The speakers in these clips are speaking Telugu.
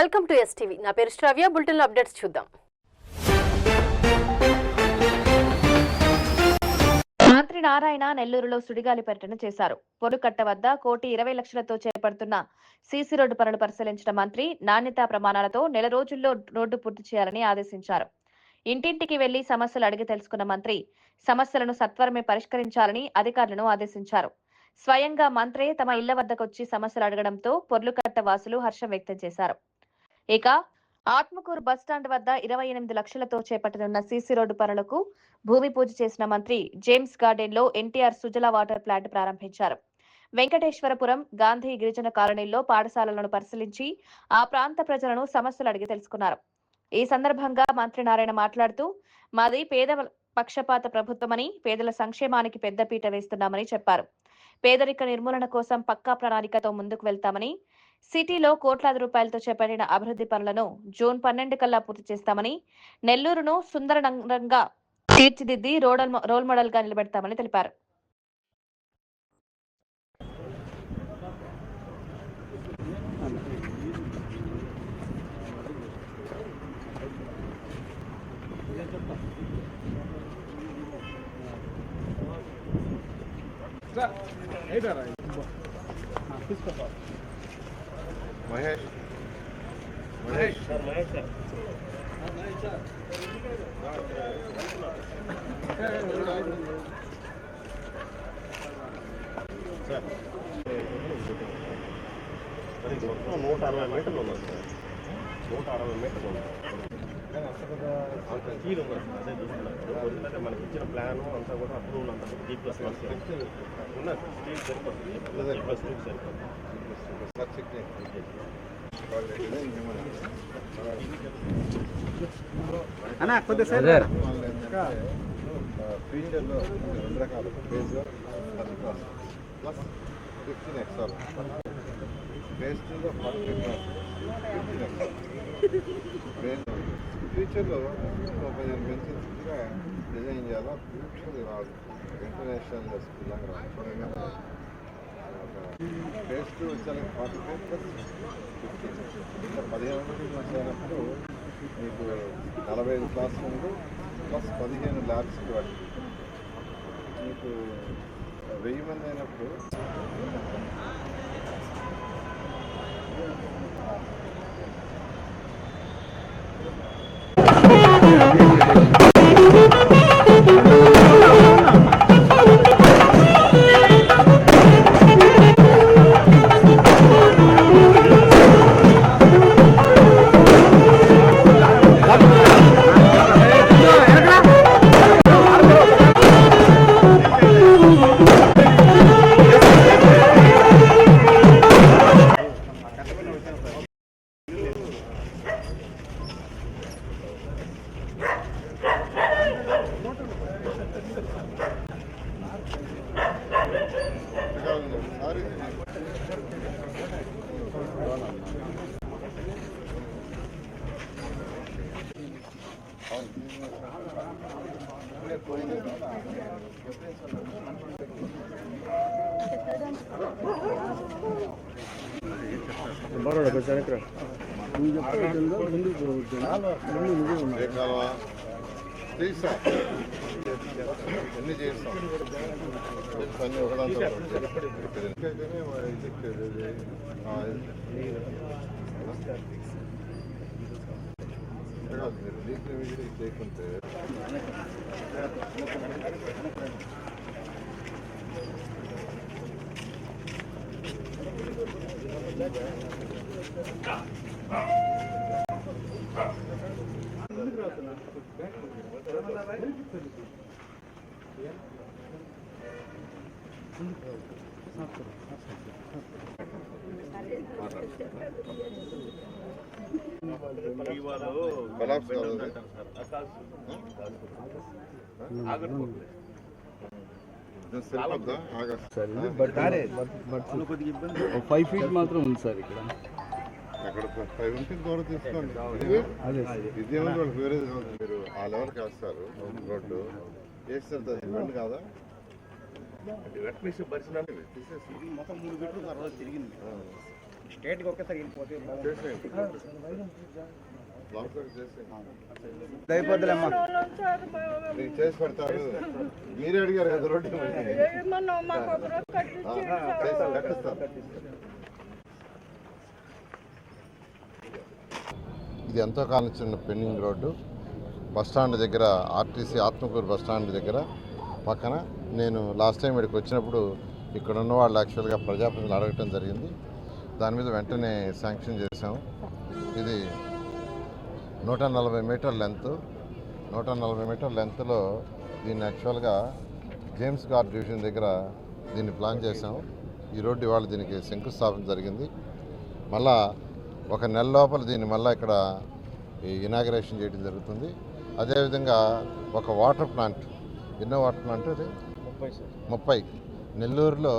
Welcome to STV. నా పేరు శ్రావ్య. బులెటిన్ అప్డేట్స్ చూద్దాం. మంత్రి నారాయణ నెల్లూరులో సుడిగాలి పర్యటన చేశారు. పొరుకట్ట వద్ద 1,20,00,000తో చేపడుతున్న సీసీ రోడ్డు పనులు పరిశీలించిన మంత్రి నాణ్యతా ప్రమాణాలతో నెల రోజుల్లో రోడ్డు పూర్తి చేయాలని ఆదేశించారు. ఇంటింటికి వెళ్లి సమస్యలు అడిగి తెలుసుకున్న మంత్రి సమస్యలను సత్వరమే పరిష్కరించాలని అధికారులను ఆదేశించారు. స్వయంగా మంత్రే తమ ఇళ్ల వద్దకొచ్చి సమస్యలు అడగడంతో పొర్లుకట్ట వాసులు హర్షం వ్యక్తం చేశారు. ఇక ఆత్మకూరు బస్టాండ్ వద్ద 28 లక్షలతో చేపట్టనున్న సీసీ రోడ్డు పనులకు భూమి పూజ చేసిన మంత్రి జేమ్స్ గార్డెన్ లో ఎన్టీఆర్ సుజల వాటర్ ప్లాంట్ ప్రారంభించారు. వెంకటేశ్వరపురం, గాంధీ గిరిజన కాలనీల్లో పాఠశాలలను పరిశీలించి ఆ ప్రాంత ప్రజలను సమస్యలు అడిగి తెలుసుకున్నారు. ఈ సందర్భంగా మంత్రి నారాయణ మాట్లాడుతూ, మాది పేద పక్షపాత ప్రభుత్వమని, పేదల సంక్షేమానికి పెద్దపీట వేస్తున్నామని చెప్పారు. పేదరిక నిర్మూలన కోసం పక్కా ప్రణాళికతో ముందుకు వెళ్తామని, సిటీలో కోట్లాది రూపాయలతో చేపట్టిన అభివృద్ధి పనులను జూన్ 12 కల్లా పూర్తి చేస్తామని, నెల్లూరును సుందర నగరంగా తీర్చిదిద్ది రోల్ మోడల్ గా నిలబెడతామని తెలిపారు. మహేష్ సార్ 160 మీటర్లు ఉన్నారు సార్. 160 మీటర్లు ఉన్నారు. అంత కీలు ఉన్నారు సార్. అదే చూస్తున్నారు. మనకి ఇచ్చిన ప్లాన్ అంతా కూడా అప్రూవల్ అంతా G+1 ఉన్నారు. స్టీల్ సరిపోతుంది. G+2 సరిపోతుంది. అన్నా కొద్దిసేపు ఫ్యూచర్లో 2 రకాల ఫేజ్ ప్లస్ 15 ఎక్సాల్ ఫేజ్ 2లో 40 15 ఎక్సాల్ ఫ్యూచర్లో 15 మెన్షన్స్గా డిజైన్ చేయాలా. బ్యూటిఫుల్ రాదు, ఇంటర్నేషనల్ స్కూల్ లాగా రాదు. ఫేజ్ 2 వచ్చేసరికి 45 ప్లస్ 15 ఇంకా 15 మంది అయినప్పుడు మీకు 45 క్లాస్ రూమ్లు ప్లస్ 15 ల్యాబ్స్ వాటి మీకు 1000 మంది అయినప్పుడు ఎన్ని చేస్తాం అన్నీ ఒకదాంతో మీరు చేయకుంటే కొలాప్స్ కాదు. సరిపోద్దా? బట్ 5 ఫీట్ మాత్రం ఉంది సార్ ఇక్కడ. అక్కడ 5 ఉంటుంది, దూరం తీసుకోండి. ఇదే వాళ్ళకి వేరే మీరు ఆ లెవెల్కి వేస్తారు. రోడ్డు వేస్తారు, ఇవ్వండి కాదా? మొత్తం 3 ఫీట్లు తర్వాత తిరిగింది. అయిపోద్దులేమ్మా. మీకు చేసి పెడతారు. మీరే అడిగారు కదా రోడ్డు కట్టిస్తారు. ఇది ఎంతో కాలం చిన్న పెండింగ్ రోడ్డు. బస్టాండ్ దగ్గర ఆర్టీసీ ఆత్మకూరు బస్టాండ్ దగ్గర పక్కన నేను లాస్ట్ టైం ఇక్కడికి వచ్చినప్పుడు ఇక్కడ ఉన్న వాళ్ళు యాక్చువల్గా ప్రజాప్రతినిధులు అడగటం జరిగింది. దాని మీద వెంటనే శాంక్షన్ చేశాము. ఇది 140 మీటర్ లెంత్. 140 మీటర్ లెంత్లో దీన్ని యాక్చువల్గా జేమ్స్ గార్డ్ డివిజన్ దగ్గర దీన్ని ప్లాన్ చేశాము. ఈ రోడ్డు ఇవాళ దీనికి శంకుస్థాపన జరిగింది. మళ్ళా ఒక నెల లోపల దీన్ని మళ్ళీ ఇక్కడ ఇనాగరేషన్ చేయడం జరుగుతుంది. అదేవిధంగా ఒక వాటర్ ప్లాంట్, ఎన్నో వాటర్ ప్లాంట్ అది 30 నెల్లూరులో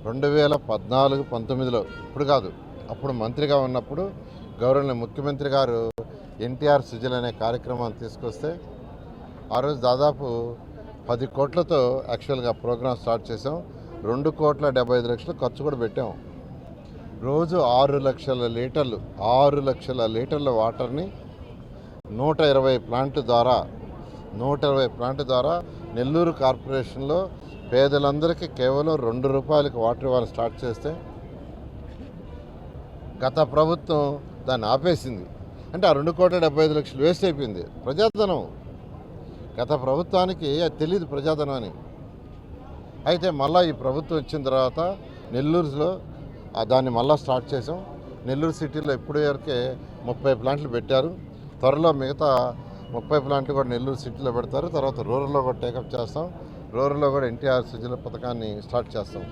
2014-19లో, ఇప్పుడు కాదు, అప్పుడు మంత్రిగా ఉన్నప్పుడు గౌరవనీయ ముఖ్యమంత్రి గారు ఎన్టీఆర్ సుజల్ అనే కార్యక్రమాన్ని తీసుకొస్తే ఆ రోజు దాదాపు 10 కోట్లతో యాక్చువల్గా ప్రోగ్రామ్ స్టార్ట్ చేసాం. 2,75,00,000 ఖర్చు కూడా పెట్టాం. రోజు 6 లక్షల లీటర్ల వాటర్ని 120 ప్లాంట్ ద్వారా నెల్లూరు కార్పొరేషన్లో పేదలందరికీ కేవలం ₹2 వాటర్ ఇవ్వాలని స్టార్ట్ చేస్తే గత ప్రభుత్వం దాన్ని ఆపేసింది. అంటే ఆ 2,75,00,000 వేస్ట్ అయిపోయింది. ప్రజాధనం. గత ప్రభుత్వానికి అది తెలియదు ప్రజాధనం అని. అయితే మళ్ళీ ఈ ప్రభుత్వం వచ్చిన తర్వాత నెల్లూరులో దాన్ని మళ్ళీ స్టార్ట్ చేసాం. నెల్లూరు సిటీలో ఇప్పటి వరకే 30 ప్లాంట్లు పెట్టారు. త్వరలో మిగతా 30 ప్లాంట్లు కూడా నెల్లూరు సిటీలో పెడతారు. తర్వాత రూరల్లో కూడా టేకప్ చేస్తాం. రూరల్లో కూడా ఎన్టీఆర్ సుజల పథకాన్ని స్టార్ట్ చేస్తాం.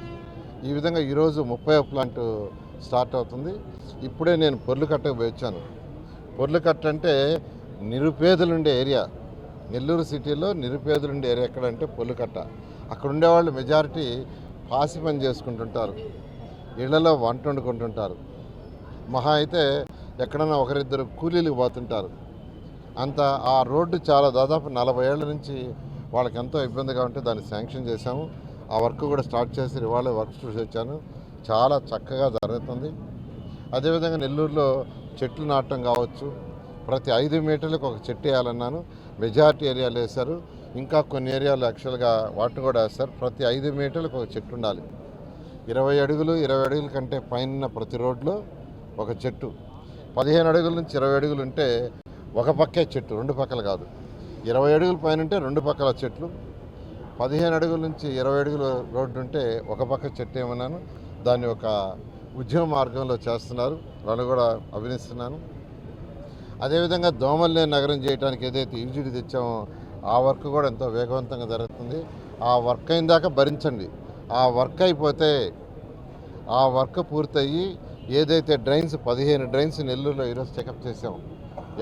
ఈ విధంగా ఈరోజు 30వ ప్లాంట్ స్టార్ట్ అవుతుంది. ఇప్పుడే నేను పొర్లుకట్టకు పోయి వచ్చాను. పొర్లుకట్ట అంటే నిరుపేదలుండే ఏరియా. నెల్లూరు సిటీలో నిరుపేదలుండే ఏరియా ఎక్కడంటే పొర్లుకట్ట. అక్కడ ఉండేవాళ్ళు మెజారిటీ పాసి పని చేసుకుంటుంటారు, ఇళ్లలో వంట వండుకుంటుంటారు. మహా అయితే ఎక్కడన్నా ఒకరిద్దరు కూలీలకు పోతుంటారు. అంత ఆ రోడ్డు చాలా దాదాపు 40 ఏళ్ల నుంచి వాళ్ళకి ఎంతో ఇబ్బందిగా ఉంటే దాన్ని శాంక్షన్ చేశాము. ఆ వర్క్ కూడా స్టార్ట్ చేసి ఇవాళ వర్క్ చూసి వచ్చాను. చాలా చక్కగా జరుగుతుంది. అదేవిధంగా నెల్లూరులో చెట్లు నాటడం కావచ్చు, ప్రతి 5 మీటర్లకు ఒక చెట్టు వేయాలన్నాను. మెజారిటీ ఏరియాలు వేశారు. ఇంకా కొన్ని ఏరియాలు యాక్చువల్గా వాటిని కూడా వేస్తారు. ప్రతి 5 మీటర్లకు ఒక చెట్టు ఉండాలి. 20 అడుగుల కంటే పైన ప్రతి రోడ్లో ఒక చెట్టు. 15 అడుగుల నుంచి 20 అడుగులు ఉంటే ఒక పక్కే చెట్టు, 2 పక్కలు కాదు. 20 అడుగుల పైన ఉంటే 2 పక్కల చెట్లు. 15 అడుగుల నుంచి 20 అడుగుల రోడ్డు ఉంటే ఒక పక్క చెట్టు ఏమన్నాను. దాన్ని ఒక ఉద్యమ మార్గంలో చేస్తున్నారు. వాళ్ళు కూడా అభినందిస్తున్నాను. అదేవిధంగా దోమల్లేని నగరం చేయడానికి ఏదైతే యూజిడి తెచ్చామో ఆ వర్క్ కూడా ఎంతో వేగవంతంగా జరుగుతుంది. ఆ వర్క్ అయిన దాకా భరించండి. ఆ వర్క్ అయిపోతే, ఆ వర్క్ పూర్తయ్యి ఏదైతే డ్రైన్స్ 15 డ్రైన్స్ నెల్లూరులో ఈరోజు చెకప్ చేసాం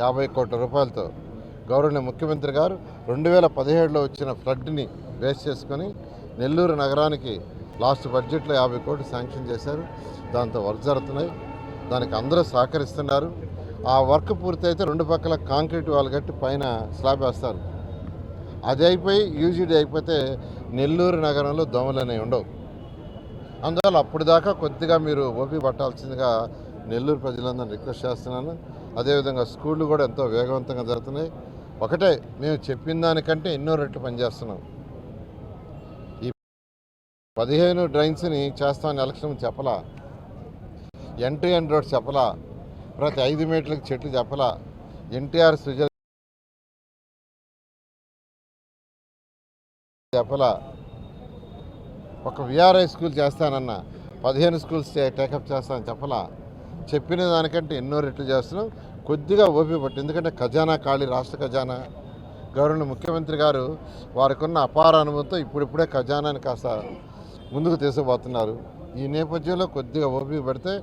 50 కోట్ల రూపాయలతో. గౌరవనీయ ముఖ్యమంత్రి గారు 2017లో వచ్చిన ఫ్లడ్ని బేస్ చేసుకొని నెల్లూరు నగరానికి లాస్ట్ బడ్జెట్లో 50 కోట్లు శాంక్షన్ చేశారు. దాంతో వర్క్ జరుగుతున్నాయి. దానికి అందరూ సహకరిస్తున్నారు. ఆ వర్క్ పూర్తయితే 2 పక్కల కాంక్రీట్ వాల్ కట్టి పైన స్లాబ్ వేస్తారు. అది అయిపోయి యూజీడీ అయిపోతే నెల్లూరు నగరంలో దోమలు అనేవి ఉండవు. అందువల్ల అప్పుడు దాకా కొద్దిగా మీరు ఓపిక పట్టాల్సిందిగా నెల్లూరు ప్రజలందరినీ రిక్వెస్ట్ చేస్తున్నాను. అదేవిధంగా స్కూళ్ళు కూడా ఎంతో వేగవంతంగా జరుగుతున్నాయి. ఒకటే, మేము చెప్పిన దానికంటే ఎన్నో రెట్లు పనిచేస్తున్నాం. ఈ 15 డ్రైన్స్ని చేస్తామని ఎలక్షన్ చెప్పలా, ఎంట్రీ అండ్ రోడ్స్ చెప్పలా, ప్రతి 5 మీటర్లకు చెట్లు చెప్పలా, ఎన్టీఆర్ సుజల్ చెప్పలా, ఒక విఆర్ఐ స్కూల్ చేస్తానన్నా 15 స్కూల్స్ టేకప్ చేస్తానని చెప్పలా. చెప్పిన దానికంటే ఎన్నో రెట్లు చేస్తున్నాం. కొద్దిగా ఓపిక పట్టు. ఎందుకంటే ఖజానా ఖాళీ, రాష్ట్ర ఖజానా. గౌరవనీయ ముఖ్యమంత్రి గారు వారికి ఉన్న అపార అనుభవంతో ఇప్పుడిప్పుడే ఖజానాని కాస్త ముందుకు తీసుకుపోతున్నారు. ఈ నేపథ్యంలో కొద్దిగా ఓపిక పడితే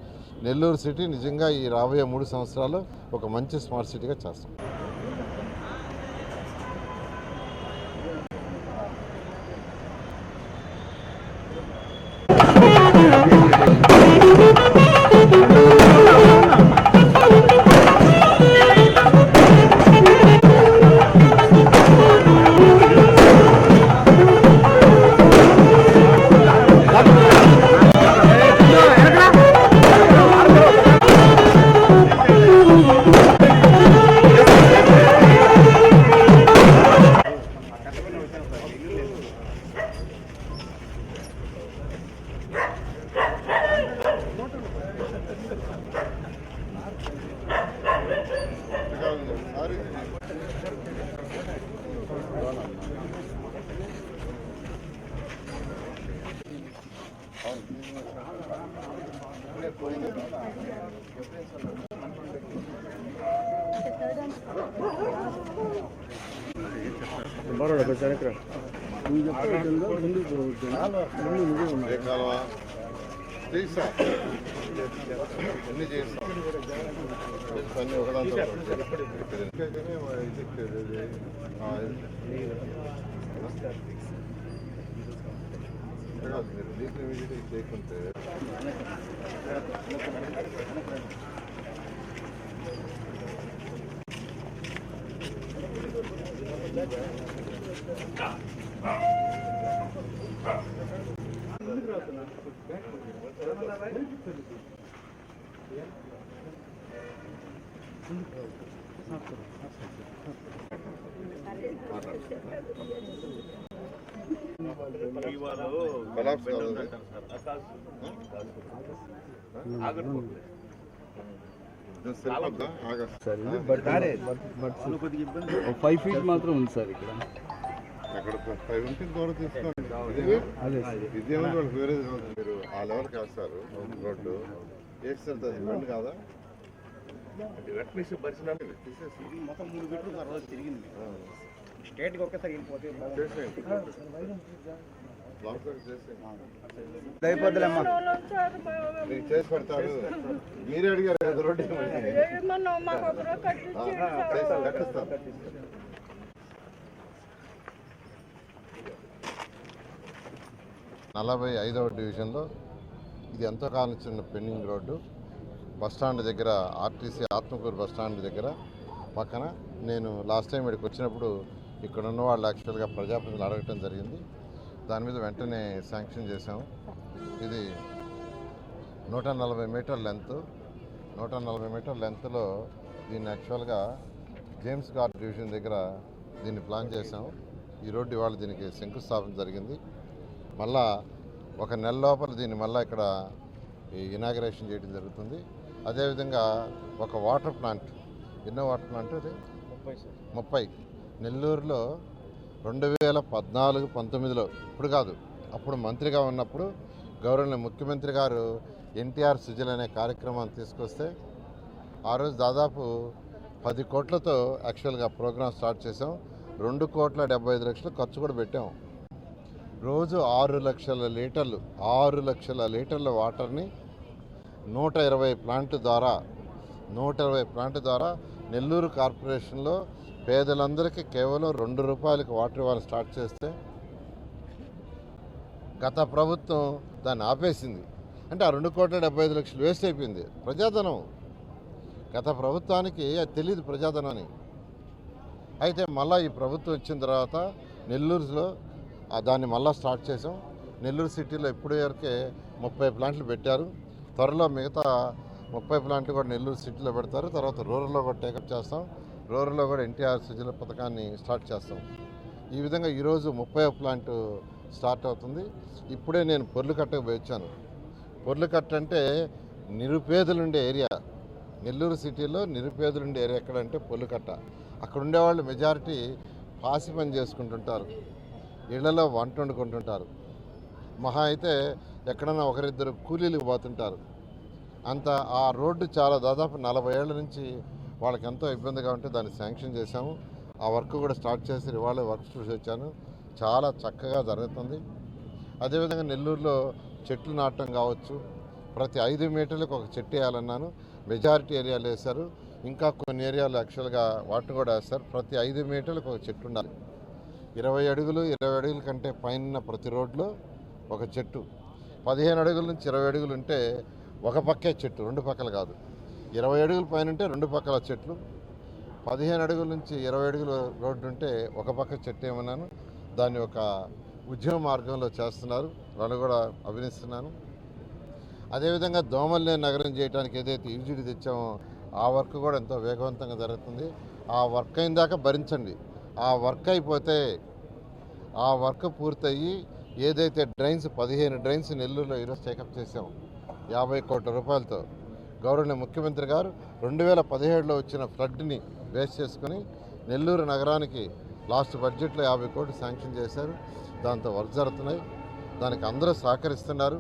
నెల్లూరు సిటీ నిజంగా ఈ రాబోయే 3 సంవత్సరాలు ఒక మంచి స్మార్ట్ సిటీగా చేస్తాం. ఏ కాలువ తీసా ఎన్ని చేస్తాం అన్ని ఒకదాంతో మీరు చేయకుంటే కొలాప్స్ సార్ ఇది బట్ 5 ఫీట్ మాత్రం ఉంది సార్ ఇక్కడ. అక్కడ 5 ఉంటుంది దూరం తీసుకోండి. అదే విద్యార్థి వాళ్ళకి వేరే మీరు ఆ లెవెల్కి వేస్తారు రోడ్డు వేస్తారు అది ఇబ్బంది కాదా మొత్తం 3 ఫీట్లు ఆ రోజు తిరిగింది స్టేట్కి ఒక్కసారి వెళ్ళిపోతే అయిపోద్దులేమ్మా. చేసి పెడతారు. మీరే అడిగారు కదా రోడ్డు కట్టిస్తాం. 45వ డివిజన్లో ఇది ఎంతో కాలం చిన్న పెండింగ్ రోడ్డు బస్టాండ్ దగ్గర ఆర్టీసీ ఆత్మకూరు బస్టాండ్ దగ్గర పక్కన. నేను లాస్ట్ టైం ఇక్కడికి వచ్చినప్పుడు ఇక్కడ ఉన్న వాళ్ళు యాక్చువల్గా ప్రజాప్రతినిధులు అడగటం జరిగింది. దాని మీద వెంటనే శాంక్షన్ చేసాము. ఇది 140 మీటర్ లెంత్. 140 మీటర్ లెంత్లో దీన్ని యాక్చువల్గా జేమ్స్ గార్డ్ డివిజన్ దగ్గర దీన్ని ప్లాన్ చేసాము. ఈ రోడ్డు ఇవాళ దీనికి శంకుస్థాపన జరిగింది. మళ్ళా ఒక నెల లోపల దీన్ని మళ్ళీ ఇక్కడ ఇనాగరేషన్ చేయడం జరుగుతుంది. అదేవిధంగా ఒక వాటర్ ప్లాంట్, ఎన్నో వాటర్ ప్లాంట్ అది 30 నెల్లూరులో 2014-19లో ఇప్పుడు కాదు, అప్పుడు మంత్రిగా ఉన్నప్పుడు గౌరవనీయ ముఖ్యమంత్రి గారు ఎన్టీఆర్ సుజల్ అనే కార్యక్రమాన్ని తీసుకొస్తే ఆ రోజు దాదాపు 10 కోట్లతో యాక్చువల్గా ప్రోగ్రాం స్టార్ట్ చేసాం. 2,75,00,000 ఖర్చు కూడా పెట్టాం. రోజు 6 లక్షల లీటర్ల వాటర్ని 120 ప్లాంట్ ద్వారా నెల్లూరు కార్పొరేషన్లో పేదలందరికీ కేవలం ₹2 వాటర్ ఇవ్వాలని స్టార్ట్ చేస్తే గత ప్రభుత్వం దాన్ని ఆపేసింది. అంటే ఆ 2,75,00,000 వేస్ట్ అయిపోయింది. ప్రజాధనం గత ప్రభుత్వానికి అది తెలియదు ప్రజాధనం అని. అయితే మళ్ళీ ఈ ప్రభుత్వం వచ్చిన తర్వాత నెల్లూరులో దాన్ని మళ్ళీ స్టార్ట్ చేసాం. నెల్లూరు సిటీలో ఇప్పుడు వరకే 30 ప్లాంట్లు పెట్టారు. త్వరలో మిగతా 30 ప్లాంట్లు కూడా నెల్లూరు సిటీలో పెడతారు. తర్వాత రూరల్లో కూడా టేకప్ చేస్తాం. రూరల్లో కూడా ఎన్టీఆర్ సుజల పథకాన్ని స్టార్ట్ చేస్తాం. ఈ విధంగా ఈరోజు 30వ ప్లాంట్ స్టార్ట్ అవుతుంది. ఇప్పుడే నేను పొర్లుకట్టకు పోయి వచ్చాను. పొర్లుకట్ట అంటే నిరుపేదలుండే ఏరియా. నెల్లూరు సిటీలో నిరుపేదలుండే ఏరియా ఎక్కడంటే పొర్లుకట్ట. అక్కడ ఉండేవాళ్ళు మెజారిటీ పాసి పని చేసుకుంటుంటారు, ఇళ్లలో వంట వండుకుంటుంటారు. మహా అయితే ఎక్కడన్నా ఒకరిద్దరు కూలీలకు పోతుంటారు. అంత ఆ రోడ్డు చాలా దాదాపు 40 ఏళ్ల నుంచి వాళ్ళకి ఎంతో ఇబ్బందిగా ఉంటే దాన్ని శాంక్షన్ చేశాము. ఆ వర్క్ కూడా స్టార్ట్ చేసి ఇవాళ వర్క్ చూసి వచ్చాను. చాలా చక్కగా జరుగుతుంది. అదేవిధంగా నెల్లూరులో చెట్లు నాటడం కావచ్చు, ప్రతి 5 మీటర్లకు ఒక చెట్టు వేయాలన్నాను. మెజారిటీ ఏరియాలు వేశారు. ఇంకా కొన్ని ఏరియాలు యాక్చువల్గా వాటిని కూడా వేస్తారు. ప్రతి 5 మీటర్లకు ఒక చెట్టు ఉండాలి. 20 అడుగుల కంటే పైన ప్రతి రోడ్లో ఒక చెట్టు. 15 అడుగుల నుంచి 20 అడుగులు ఉంటే ఒక పక్కే చెట్టు, 2 పక్కలు కాదు. 20 అడుగుల పైన ఉంటే 2 పక్కల చెట్లు. 15 అడుగుల నుంచి 20 అడుగుల రోడ్డు ఉంటే ఒక పక్క చెట్టు ఏమన్నాను. దాన్ని ఒక ఉద్యమ మార్గంలో చేస్తున్నారు. వాళ్ళు కూడా అభినందిస్తున్నాను. అదేవిధంగా దోమల్నే నగరం చేయడానికి ఏదైతే యూజీడీ తెచ్చామో ఆ వర్క్ కూడా ఎంతో వేగవంతంగా జరుగుతుంది. ఆ వర్క్ అయిన దాకా భరించండి. ఆ వర్క్ అయిపోతే ఆ వర్క్ పూర్తయ్యి ఏదైతే డ్రైన్స్ 15 డ్రైన్స్ నెల్లూరులో ఈరోజు టేకప్ చేసాం 50 కోట్ల రూపాయలతో. గౌరవనీయ ముఖ్యమంత్రి గారు 2017లో వచ్చిన ఫ్లడ్ని బేస్ చేసుకుని నెల్లూరు నగరానికి లాస్ట్ బడ్జెట్లో 50 కోట్లు శాంక్షన్ చేశారు. దాంతో వర్క్ జరుగుతున్నాయి. దానికి అందరూ సహకరిస్తున్నారు.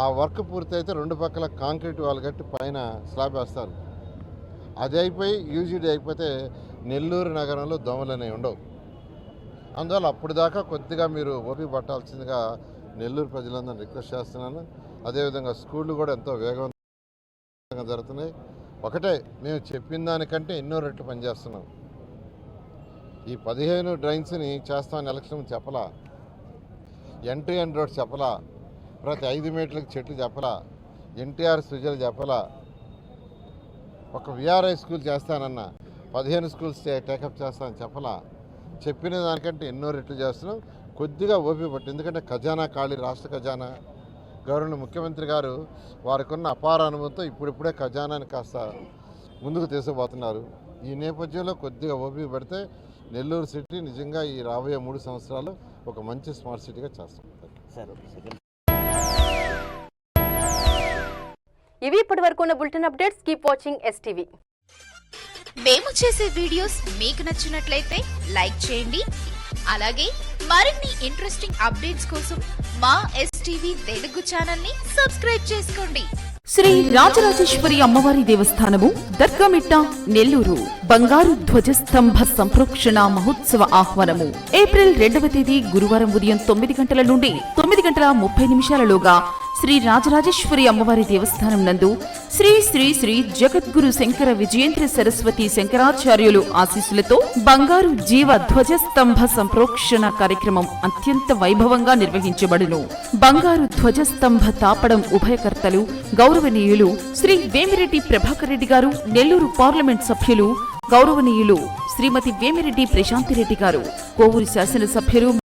ఆ వర్క్ పూర్తయితే 2 పక్కల కాంక్రీట్ వాల్ కట్టి పైన స్లాబ్ వేస్తారు. అది అయిపోయి యూజీడీ అయిపోతే నెల్లూరు నగరంలో దోమలు అనేవి ఉండవు. అందువల్ల అప్పుడు దాకా కొద్దిగా మీరు ఓపిక పట్టాల్సిందిగా నెల్లూరు ప్రజలందరినీ రిక్వెస్ట్ చేస్తున్నాను. అదేవిధంగా స్కూళ్ళు కూడా ఎంతో వేగవంతంగా జరుగుతున్నాయి. ఒకటే, మేము చెప్పిన దానికంటే ఎన్నో రెట్లు పనిచేస్తున్నాం. ఈ 15 డ్రైన్స్ని చేస్తామని ఎలక్షన్ చెప్పలా, ఎంట్రీ అండ్ రోడ్స్ చెప్పలా, ప్రతి 5 మీటర్లకు చెట్లు చెప్పలా, ఎన్టీఆర్ సృజలు చెప్పలా, ఒక విఆర్ఐ స్కూల్ చేస్తానన్న 15 స్కూల్స్ టేకప్ చేస్తానని చెప్పలా. చెప్పిన దానికంటే ఎన్నో రెట్లు చేస్తున్నాం. కొద్దిగా ఓపిక పట్టు, ఎందుకంటే ఖజానా ఖాళీ, రాష్ట్ర ఖజానా. గవర్నర్ ముఖ్యమంత్రి గారు వారికి ఉన్న అపార అనుభవంతో ఇప్పుడిప్పుడే ఖజానాని కాస్త ముందుకు తీసుకుపోతున్నారు. ఈ నేపథ్యంలో కొద్దిగా ఓపిక పడితే నెల్లూరు సిటీ నిజంగా ఈ రాబోయే 3 సంవత్సరాలు ఒక మంచి స్మార్ట్ సిటీగా చేస్తాం. ఇవి ఇప్పటి వరకు ఉన్న bulletin updates. Keep watching STV. మేము చేసే వీడియోస్ మీకు నచ్చినట్లయితే లైక్ చేయండి. అలాగే మరిన్ని ఇంట్రెస్టింగ్ అప్డేట్స్ కోసం మా STV తెలుగు ఛానల్ ని సబ్స్క్రైబ్ చేసుకోండి. శ్రీ రాజరాజేశ్వరి అమ్మవారి దేవస్థానము దర్గామిట్ట నెల్లూరు బంగారు ధ్వజస్తంభ సంప్రోక్షణ మహోత్సవ ఆహ్వానము ఏప్రిల్ 2వ తేదీ గురువారం ఉదయం 9 గంటల నుండి 9:30 శ్రీ రాజరాజేశ్వరి అమ్మవారి దేవస్థానం నందు శ్రీ శ్రీ శ్రీ జగద్గురు శంకర విజయేంద్ర సరస్వతి శంకరాచార్యులు ఆశీస్సులతో బంగారు జీవ ధ్వజస్తంభ సంప్రోక్షణ కార్యక్రమం అత్యంత వైభవంగా నిర్వహించబడును. బంగారు ధ్వజస్తంభ తాపడం ఉభయకర్తలు గౌరవనీయులు శ్రీ వేమిరెడ్డి ప్రభాకర్ రెడ్డి గారు, నెల్లూరు పార్లమెంట్ సభ్యులు గౌరవనీయులు శ్రీమతి వేమిరెడ్డి ప్రశాంతిరెడ్డి గారు, కోవూరు శాసనసభ్యులు